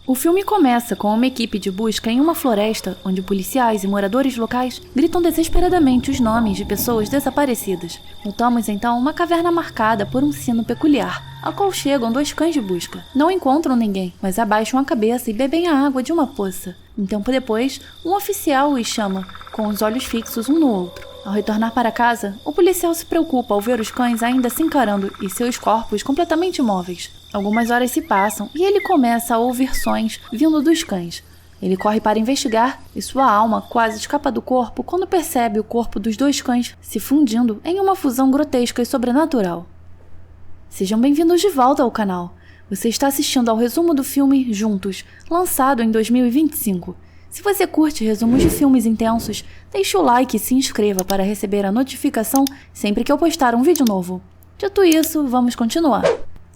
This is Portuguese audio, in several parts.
O filme começa com uma equipe de busca em uma floresta, onde policiais e moradores locais gritam desesperadamente os nomes de pessoas desaparecidas. Notamos então uma caverna marcada por um sino peculiar, ao qual chegam 2 cães de busca. Não encontram ninguém, mas abaixam a cabeça e bebem a água de uma poça. Um tempo depois, um oficial os chama, com os olhos fixos um no outro. Ao retornar para casa, o policial se preocupa ao ver os cães ainda se encarando e seus corpos completamente imóveis. Algumas horas se passam e ele começa a ouvir sons vindo dos cães. Ele corre para investigar e sua alma quase escapa do corpo quando percebe o corpo dos 2 cães se fundindo em uma fusão grotesca e sobrenatural. Sejam bem-vindos de volta ao canal. Você está assistindo ao resumo do filme Juntos, lançado em 2025. Se você curte resumos de filmes intensos, deixe o like e se inscreva para receber a notificação sempre que eu postar um vídeo novo. Dito isso, vamos continuar.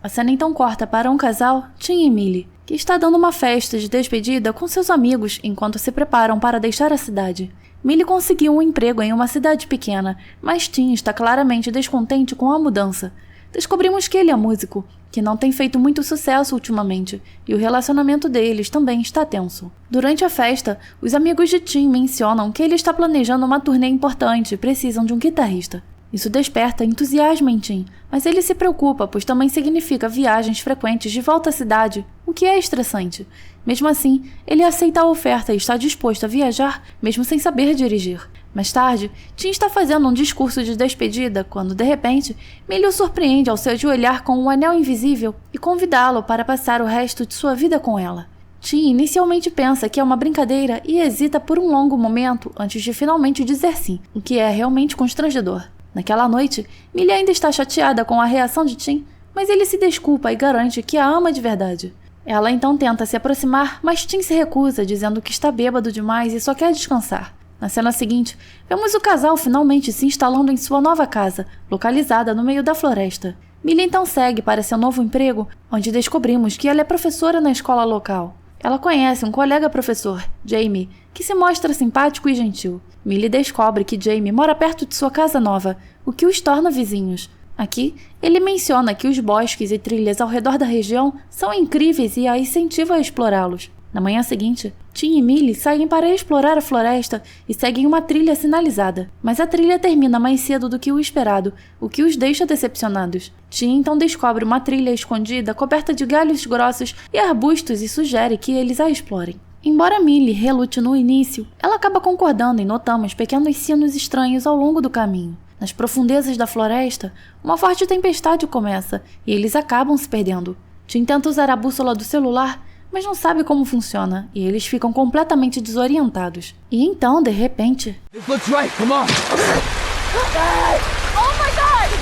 A cena então corta para um casal, Tim e Millie, que está dando uma festa de despedida com seus amigos enquanto se preparam para deixar a cidade. Millie conseguiu um emprego em uma cidade pequena, mas Tim está claramente descontente com a mudança. Descobrimos que ele é músico, que não tem feito muito sucesso ultimamente, e o relacionamento deles também está tenso. Durante a festa, os amigos de Tim mencionam que ele está planejando uma turnê importante e precisam de um guitarrista. Isso desperta entusiasmo em Tim, mas ele se preocupa, pois também significa viagens frequentes de volta à cidade, o que é estressante. Mesmo assim, ele aceita a oferta e está disposto a viajar, mesmo sem saber dirigir. Mais tarde, Tim está fazendo um discurso de despedida quando, de repente, Millie o surpreende ao se ajoelhar com um anel invisível e convidá-lo para passar o resto de sua vida com ela. Tim inicialmente pensa que é uma brincadeira e hesita por um longo momento antes de finalmente dizer sim, o que é realmente constrangedor. Naquela noite, Millie ainda está chateada com a reação de Tim, mas ele se desculpa e garante que a ama de verdade. Ela então tenta se aproximar, mas Tim se recusa, dizendo que está bêbado demais e só quer descansar. Na cena seguinte, vemos o casal finalmente se instalando em sua nova casa, localizada no meio da floresta. Millie então segue para seu novo emprego, onde descobrimos que ela é professora na escola local. Ela conhece um colega professor, Jamie, que se mostra simpático e gentil. Millie descobre que Jamie mora perto de sua casa nova, o que os torna vizinhos. Aqui, ele menciona que os bosques e trilhas ao redor da região são incríveis e a incentiva a explorá-los. Na manhã seguinte, Tim e Millie saem para explorar a floresta e seguem uma trilha sinalizada, mas a trilha termina mais cedo do que o esperado, o que os deixa decepcionados. Tim então descobre uma trilha escondida coberta de galhos grossos e arbustos e sugere que eles a explorem. Embora Millie relute no início, ela acaba concordando e notamos pequenos sinos estranhos ao longo do caminho. Nas profundezas da floresta, uma forte tempestade começa e eles acabam se perdendo. Tim tenta usar a bússola do celular, mas não sabe como funciona, e eles ficam completamente desorientados. E então, de repente... This looks right, come on! Oh my god! Oh my god!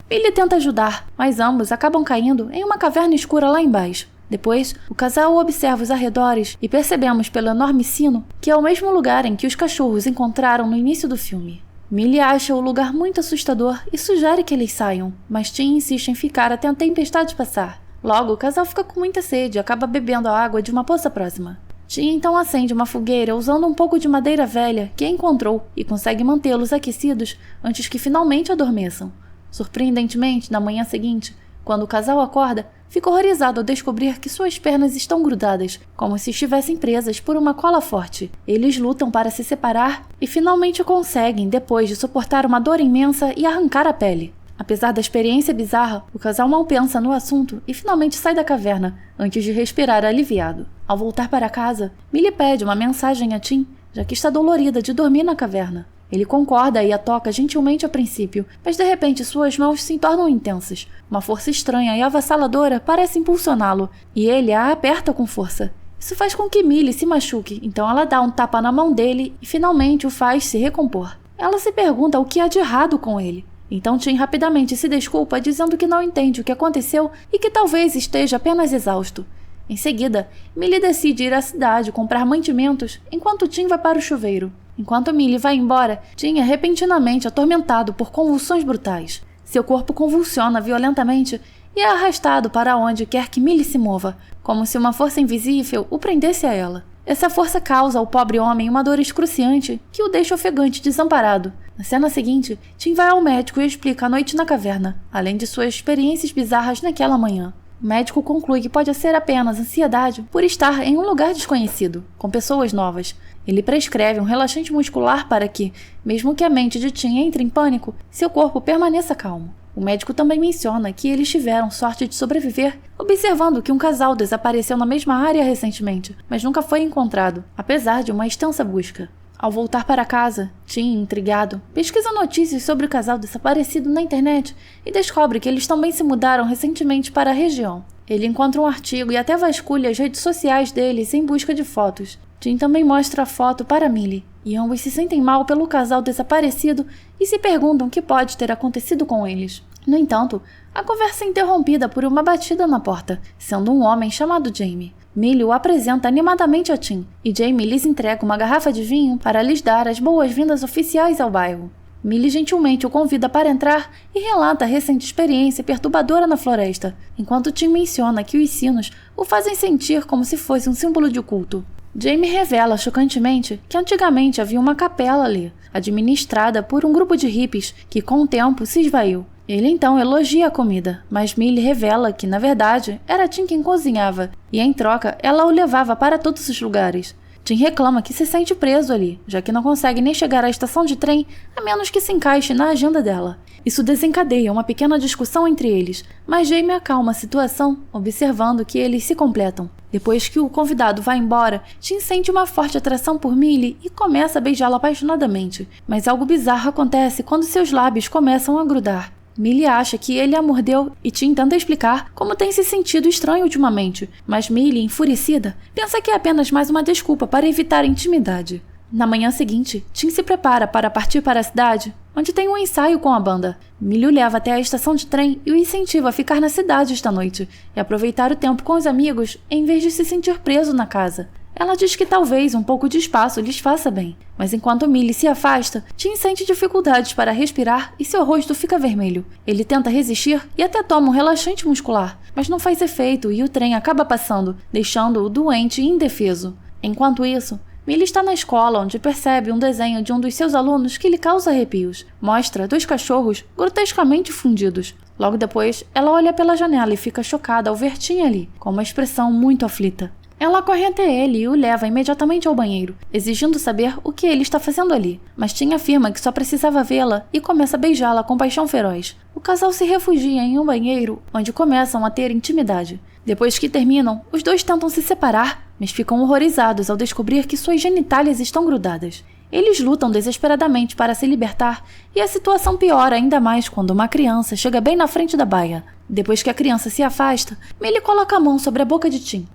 Millie tenta ajudar, mas ambos acabam caindo em uma caverna escura lá embaixo. Depois, o casal observa os arredores e percebemos pelo enorme sino que é o mesmo lugar em que os cachorros encontraram no início do filme. Millie acha o lugar muito assustador e sugere que eles saiam, mas Tim insiste em ficar até a tempestade passar. Logo, o casal fica com muita sede e acaba bebendo a água de uma poça próxima. Tim então acende uma fogueira usando um pouco de madeira velha que encontrou e consegue mantê-los aquecidos antes que finalmente adormeçam. Surpreendentemente, na manhã seguinte, quando o casal acorda, fica horrorizado ao descobrir que suas pernas estão grudadas, como se estivessem presas por uma cola forte. Eles lutam para se separar e finalmente conseguem, depois de suportar uma dor imensa e arrancar a pele. Apesar da experiência bizarra, o casal mal pensa no assunto e finalmente sai da caverna, antes de respirar aliviado. Ao voltar para casa, Millie pede uma mensagem a Tim, já que está dolorida de dormir na caverna. Ele concorda e a toca gentilmente a princípio, mas de repente suas mãos se tornam intensas. Uma força estranha e avassaladora parece impulsioná-lo, e ele a aperta com força. Isso faz com que Millie se machuque, então ela dá um tapa na mão dele e finalmente o faz se recompor. Ela se pergunta o que há de errado com ele. Então Tim rapidamente se desculpa, dizendo que não entende o que aconteceu e que talvez esteja apenas exausto. Em seguida, Millie decide ir à cidade comprar mantimentos, enquanto Tim vai para o chuveiro. Enquanto Millie vai embora, Tim é repentinamente atormentado por convulsões brutais. Seu corpo convulsiona violentamente e é arrastado para onde quer que Millie se mova, como se uma força invisível o prendesse a ela. Essa força causa ao pobre homem uma dor excruciante que o deixa ofegante e desamparado. Na cena seguinte, Tim vai ao médico e explica a noite na caverna, além de suas experiências bizarras naquela manhã. O médico conclui que pode ser apenas ansiedade por estar em um lugar desconhecido, com pessoas novas. Ele prescreve um relaxante muscular para que, mesmo que a mente de Tim entre em pânico, seu corpo permaneça calmo. O médico também menciona que eles tiveram sorte de sobreviver, observando que um casal desapareceu na mesma área recentemente, mas nunca foi encontrado, apesar de uma extensa busca. Ao voltar para casa, Tim, intrigado, pesquisa notícias sobre o casal desaparecido na internet e descobre que eles também se mudaram recentemente para a região. Ele encontra um artigo e até vasculha as redes sociais deles em busca de fotos. Tim também mostra a foto para Millie, e ambos se sentem mal pelo casal desaparecido e se perguntam o que pode ter acontecido com eles. No entanto, a conversa é interrompida por uma batida na porta, sendo um homem chamado Jamie. Millie o apresenta animadamente a Tim, e Jamie lhes entrega uma garrafa de vinho para lhes dar as boas-vindas oficiais ao bairro. Millie gentilmente o convida para entrar e relata a recente experiência perturbadora na floresta, enquanto Tim menciona que os sinos o fazem sentir como se fosse um símbolo de culto. Jamie revela chocantemente que antigamente havia uma capela ali, administrada por um grupo de hippies que com o tempo se esvaiu. Ele então elogia a comida, mas Millie revela que, na verdade, era Tim quem cozinhava, e em troca ela o levava para todos os lugares. Tim reclama que se sente preso ali, já que não consegue nem chegar à estação de trem, a menos que se encaixe na agenda dela. Isso desencadeia uma pequena discussão entre eles, mas Jamie acalma a situação, observando que eles se completam. Depois que o convidado vai embora, Tim sente uma forte atração por Millie e começa a beijá-la apaixonadamente, mas algo bizarro acontece quando seus lábios começam a grudar. Millie acha que ele a mordeu e Tim tenta explicar como tem se sentido estranho ultimamente, mas Millie, enfurecida, pensa que é apenas mais uma desculpa para evitar a intimidade. Na manhã seguinte, Tim se prepara para partir para a cidade, onde tem um ensaio com a banda. Millie o leva até a estação de trem e o incentiva a ficar na cidade esta noite e aproveitar o tempo com os amigos em vez de se sentir preso na casa. Ela diz que talvez um pouco de espaço lhes faça bem, mas enquanto Millie se afasta, Tim sente dificuldades para respirar e seu rosto fica vermelho. Ele tenta resistir e até toma um relaxante muscular, mas não faz efeito e o trem acaba passando, deixando-o doente e indefeso. Enquanto isso, Millie está na escola, onde percebe um desenho de um dos seus alunos que lhe causa arrepios. Mostra 2 cachorros grotescamente fundidos. Logo depois, ela olha pela janela e fica chocada ao ver Tim ali, com uma expressão muito aflita. Ela corre até ele e o leva imediatamente ao banheiro, exigindo saber o que ele está fazendo ali. Mas Tim afirma que só precisava vê-la e começa a beijá-la com paixão feroz. O casal se refugia em um banheiro, onde começam a ter intimidade. Depois que terminam, os dois tentam se separar, mas ficam horrorizados ao descobrir que suas genitálias estão grudadas. Eles lutam desesperadamente para se libertar e a situação piora ainda mais quando uma criança chega bem na frente da baia. Depois que a criança se afasta, Millie coloca a mão sobre a boca de Tim.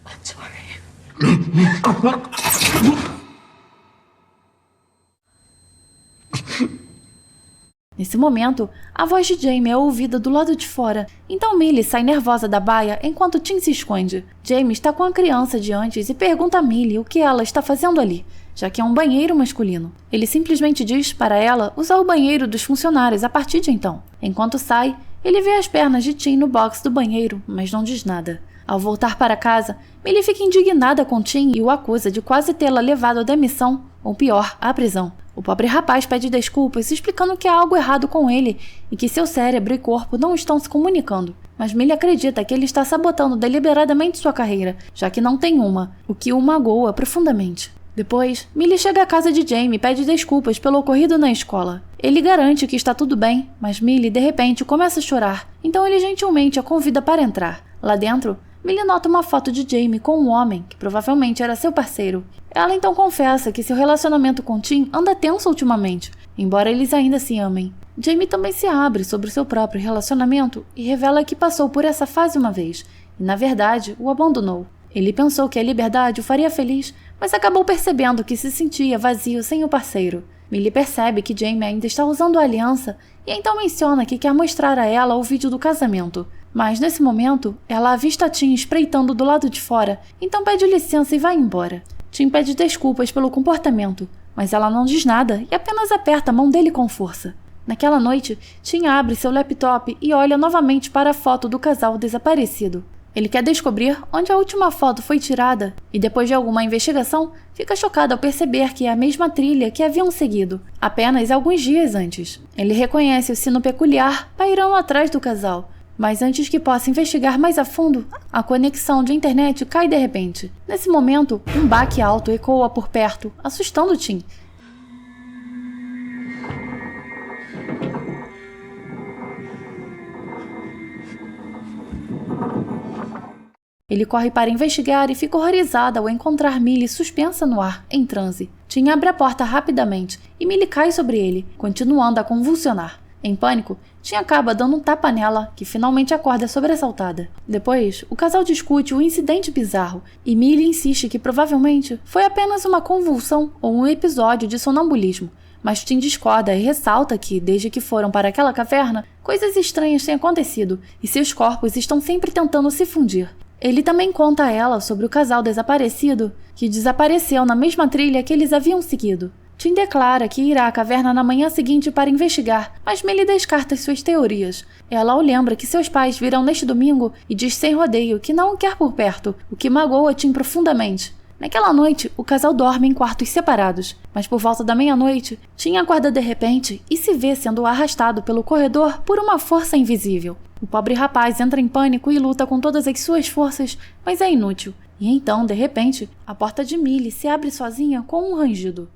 I'm sorry. Nesse momento, a voz de Jamie é ouvida do lado de fora, então Millie sai nervosa da baia enquanto Tim se esconde. Jamie está com a criança de antes e pergunta a Millie o que ela está fazendo ali, já que é um banheiro masculino. Ele simplesmente diz para ela usar o banheiro dos funcionários a partir de então. Enquanto sai, ele vê as pernas de Tim no box do banheiro, mas não diz nada. Ao voltar para casa, Millie fica indignada com Tim e o acusa de quase tê-la levado à demissão, ou pior, à prisão. O pobre rapaz pede desculpas, explicando que há algo errado com ele e que seu cérebro e corpo não estão se comunicando. Mas Millie acredita que ele está sabotando deliberadamente sua carreira, já que não tem uma, o que o magoa profundamente. Depois, Millie chega à casa de Jamie e pede desculpas pelo ocorrido na escola. Ele garante que está tudo bem, mas Millie de repente começa a chorar, então ele gentilmente a convida para entrar. Lá dentro, Millie nota uma foto de Jamie com um homem, que provavelmente era seu parceiro. Ela então confessa que seu relacionamento com Tim anda tenso ultimamente, embora eles ainda se amem. Jamie também se abre sobre seu próprio relacionamento e revela que passou por essa fase uma vez, e na verdade o abandonou. Ele pensou que a liberdade o faria feliz, mas acabou percebendo que se sentia vazio sem o parceiro. Millie percebe que Jamie ainda está usando a aliança e então menciona que quer mostrar a ela o vídeo do casamento. Mas, nesse momento, ela avista Tim espreitando do lado de fora, então pede licença e vai embora. Tim pede desculpas pelo comportamento, mas ela não diz nada e apenas aperta a mão dele com força. Naquela noite, Tim abre seu laptop e olha novamente para a foto do casal desaparecido. Ele quer descobrir onde a última foto foi tirada e, depois de alguma investigação, fica chocado ao perceber que é a mesma trilha que haviam seguido, apenas alguns dias antes. Ele reconhece o sino peculiar pairando atrás do casal, mas antes que possa investigar mais a fundo, a conexão de internet cai de repente. Nesse momento, um baque alto ecoa por perto, assustando Tim. Ele corre para investigar e fica horrorizada ao encontrar Millie suspensa no ar, em transe. Tim abre a porta rapidamente e Millie cai sobre ele, continuando a convulsionar. Em pânico, Tim acaba dando um tapa nela, que finalmente acorda sobressaltada. Depois, o casal discute o incidente bizarro e Millie insiste que provavelmente foi apenas uma convulsão ou um episódio de sonambulismo. Mas Tim discorda e ressalta que, desde que foram para aquela caverna, coisas estranhas têm acontecido e seus corpos estão sempre tentando se fundir. Ele também conta a ela sobre o casal desaparecido, que desapareceu na mesma trilha que eles haviam seguido. Tim declara que irá à caverna na manhã seguinte para investigar, mas Millie descarta suas teorias. Ela o lembra que seus pais virão neste domingo e diz sem rodeio que não o quer por perto, o que magoa Tim profundamente. Naquela noite, o casal dorme em quartos separados, mas por volta da meia-noite, Tim acorda de repente e se vê sendo arrastado pelo corredor por uma força invisível. O pobre rapaz entra em pânico e luta com todas as suas forças, mas é inútil. E então, de repente, a porta de Millie se abre sozinha com um rangido.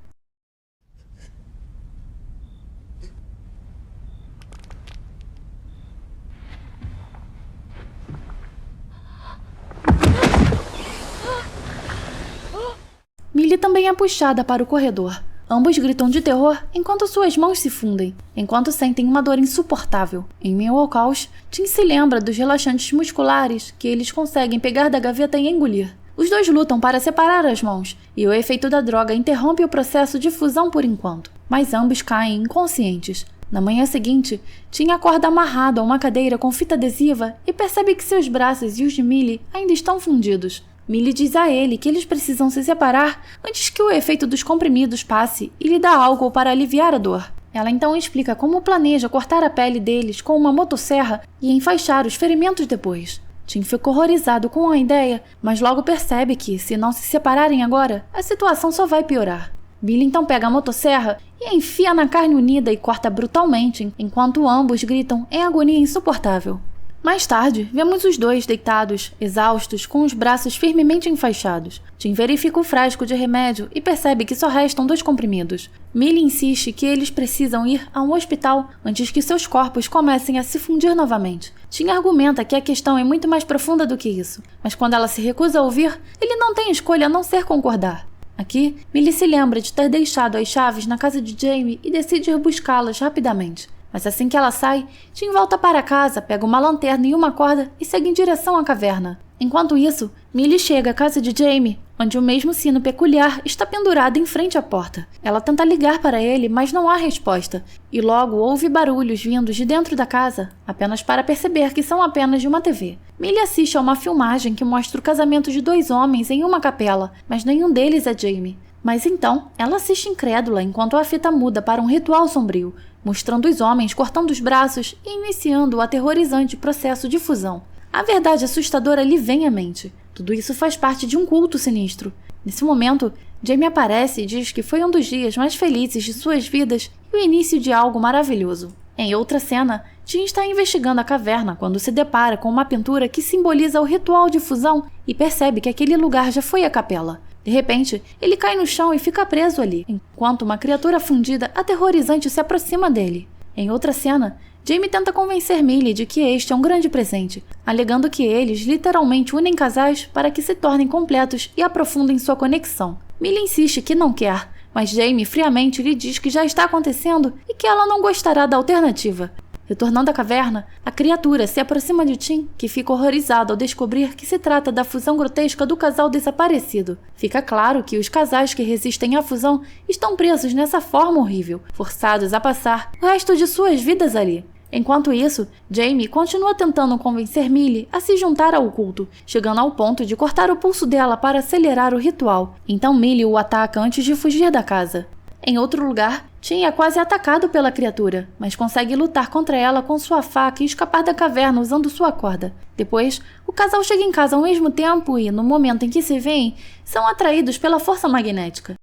Millie também é puxada para o corredor. Ambos gritam de terror enquanto suas mãos se fundem, enquanto sentem uma dor insuportável. Em meio ao caos, Tim se lembra dos relaxantes musculares que eles conseguem pegar da gaveta e engolir. Os dois lutam para separar as mãos, e o efeito da droga interrompe o processo de fusão por enquanto, mas ambos caem inconscientes. Na manhã seguinte, Tim acorda amarrado a uma cadeira com fita adesiva e percebe que seus braços e os de Millie ainda estão fundidos. Millie diz a ele que eles precisam se separar antes que o efeito dos comprimidos passe e lhe dá algo para aliviar a dor. Ela então explica como planeja cortar a pele deles com uma motosserra e enfaixar os ferimentos depois. Tim fica horrorizado com a ideia, mas logo percebe que, se não se separarem agora, a situação só vai piorar. Millie então pega a motosserra e enfia na carne unida e corta brutalmente, enquanto ambos gritam em agonia insuportável. Mais tarde, vemos os dois deitados, exaustos, com os braços firmemente enfaixados. Tim verifica o frasco de remédio e percebe que só restam 2 comprimidos. Millie insiste que eles precisam ir a um hospital antes que seus corpos comecem a se fundir novamente. Tim argumenta que a questão é muito mais profunda do que isso, mas quando ela se recusa a ouvir, ele não tem escolha a não ser concordar. Aqui, Millie se lembra de ter deixado as chaves na casa de Jamie e decide ir buscá-las rapidamente. Mas assim que ela sai, Tim volta para casa, pega uma lanterna e uma corda e segue em direção à caverna. Enquanto isso, Millie chega à casa de Jamie, onde o mesmo sino peculiar está pendurado em frente à porta. Ela tenta ligar para ele, mas não há resposta, e logo ouve barulhos vindos de dentro da casa, apenas para perceber que são apenas de uma TV. Millie assiste a uma filmagem que mostra o casamento de 2 homens em uma capela, mas nenhum deles é Jamie. Mas então, ela assiste incrédula enquanto a fita muda para um ritual sombrio, mostrando os homens cortando os braços e iniciando o aterrorizante processo de fusão. A verdade assustadora lhe vem à mente. Tudo isso faz parte de um culto sinistro. Nesse momento, Jamie aparece e diz que foi um dos dias mais felizes de suas vidas e o início de algo maravilhoso. Em outra cena, Tim está investigando a caverna quando se depara com uma pintura que simboliza o ritual de fusão e percebe que aquele lugar já foi a capela. De repente, ele cai no chão e fica preso ali, enquanto uma criatura fundida aterrorizante se aproxima dele. Em outra cena, Jamie tenta convencer Millie de que este é um grande presente, alegando que eles literalmente unem casais para que se tornem completos e aprofundem sua conexão. Millie insiste que não quer, mas Jamie friamente lhe diz que já está acontecendo e que ela não gostará da alternativa. Retornando à caverna, a criatura se aproxima de Tim, que fica horrorizado ao descobrir que se trata da fusão grotesca do casal desaparecido. Fica claro que os casais que resistem à fusão estão presos nessa forma horrível, forçados a passar o resto de suas vidas ali. Enquanto isso, Jamie continua tentando convencer Millie a se juntar ao culto, chegando ao ponto de cortar o pulso dela para acelerar o ritual. Então Millie o ataca antes de fugir da casa. Em outro lugar, Tim é quase atacado pela criatura, mas consegue lutar contra ela com sua faca e escapar da caverna usando sua corda. Depois, o casal chega em casa ao mesmo tempo e, no momento em que se veem, são atraídos pela força magnética.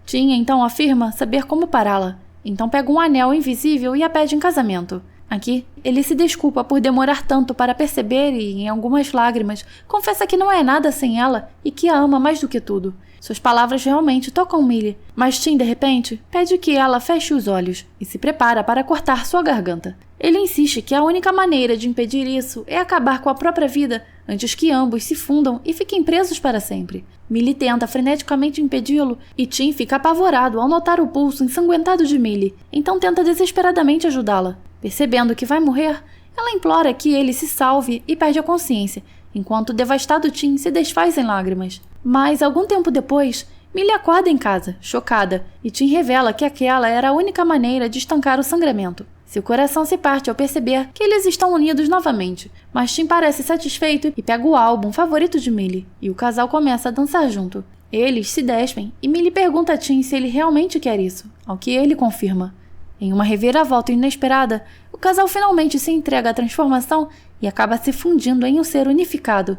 Tim então afirma saber como pará-la, então pega um anel invisível e a pede em casamento. Aqui, ele se desculpa por demorar tanto para perceber e, em algumas lágrimas, confessa que não é nada sem ela e que a ama mais do que tudo. Suas palavras realmente tocam Millie, mas Tim, de repente, pede que ela feche os olhos e se prepara para cortar sua garganta. Ele insiste que a única maneira de impedir isso é acabar com a própria vida antes que ambos se fundam e fiquem presos para sempre. Millie tenta freneticamente impedi-lo e Tim fica apavorado ao notar o pulso ensanguentado de Millie, então tenta desesperadamente ajudá-la. Percebendo que vai morrer, ela implora que ele se salve e perde a consciência, enquanto o devastado Tim se desfaz em lágrimas. Mas, algum tempo depois, Millie acorda em casa, chocada, e Tim revela que aquela era a única maneira de estancar o sangramento. Seu coração se parte ao perceber que eles estão unidos novamente, mas Tim parece satisfeito e pega o álbum favorito de Millie, e o casal começa a dançar junto. Eles se despem e Millie pergunta a Tim se ele realmente quer isso, ao que ele confirma. Em uma reviravolta inesperada, o casal finalmente se entrega à transformação e acaba se fundindo em um ser unificado.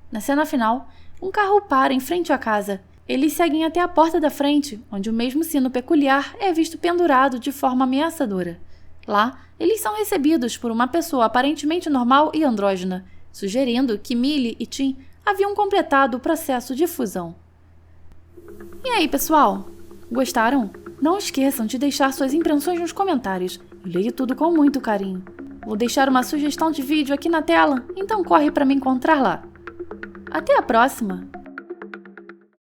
Na cena final, um carro para em frente à casa. Eles seguem até a porta da frente, onde o mesmo sino peculiar é visto pendurado de forma ameaçadora. Lá, eles são recebidos por uma pessoa aparentemente normal e andrógena, sugerindo que Millie e Tim haviam completado o processo de fusão. E aí, pessoal? Gostaram? Não esqueçam de deixar suas impressões nos comentários. Eu leio tudo com muito carinho. Vou deixar uma sugestão de vídeo aqui na tela, então corre para me encontrar lá. Até a próxima!